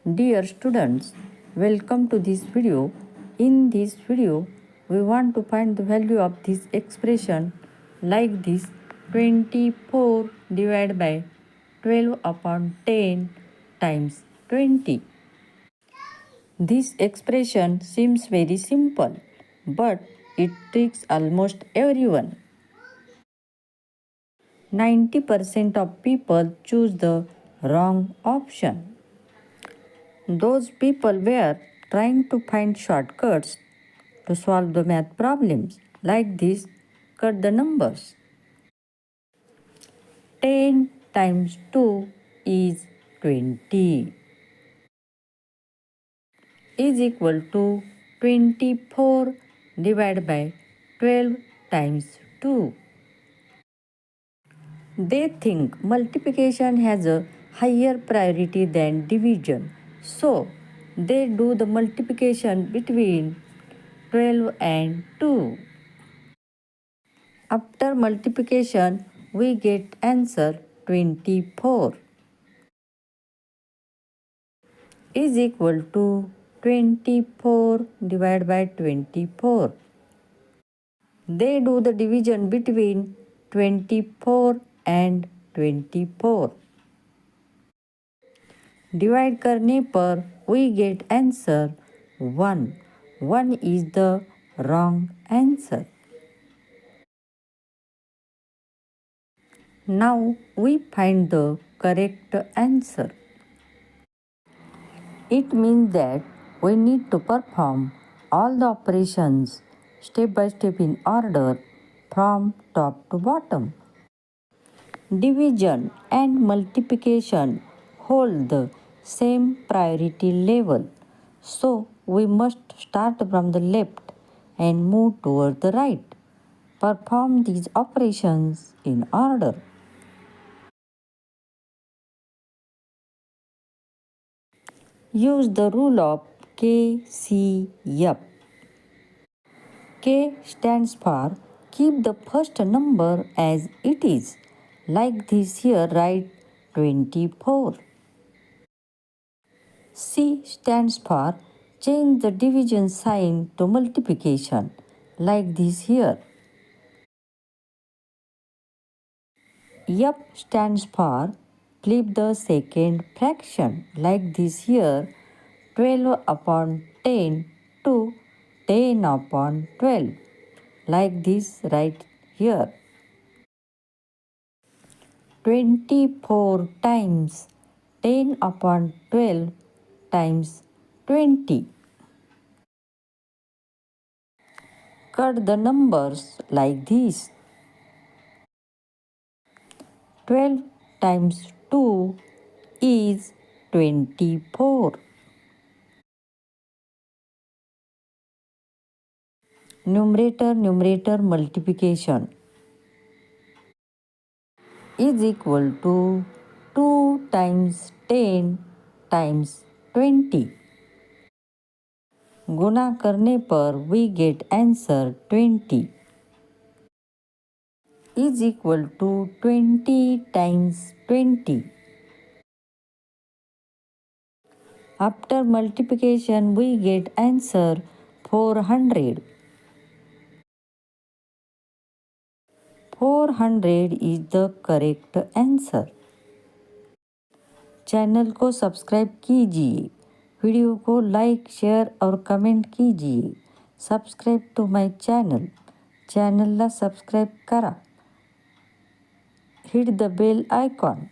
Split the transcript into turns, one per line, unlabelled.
Dear students, welcome to this video. In this video, we want to find the value of this expression like this 24 divided by 12 upon 10 times 20. This expression seems very simple, but it tricks almost everyone. 90% of people choose the wrong option. Those people were trying to find shortcuts to solve the math problems. Like this, cut the numbers. 10 times 2 is 20 is equal to 24 divided by 12 times 2. They think multiplication has a higher priority than division. So, they do the multiplication between 12 and 2. After multiplication, we get answer 24 is equal to 24 divided by 24. They do the division between 24 and 24. Divide करने पर we get answer 1. 1 is the wrong answer. Now we find the correct answer. It means that we need to perform all the operations step by step in order from top to bottom. Division and multiplication hold the same priority level. So we must start from the left and move toward the right. Perform these operations in order. Use the rule of KCF. K stands for keep the first number as it is. Like this here, write 24. C stands for change the division sign to multiplication. Like this here. F stands for flip the second fraction. Like this here, 12 upon 10 to 10 upon 12. Like this right here. 24 times 10 upon 12 times 20. Cut the numbers like this. 12 times 2 is 24. Numerator multiplication is equal to 2 times 10 times 20. गुना करने पर we get answer 20 is equal to 20 times 20. After multiplication we get answer 400. 400 is the correct answer. Channel को subscribe कीजिए, video को like share और comment कीजिए. Subscribe to my चॅनलला subscribe करा. Hit the bell icon.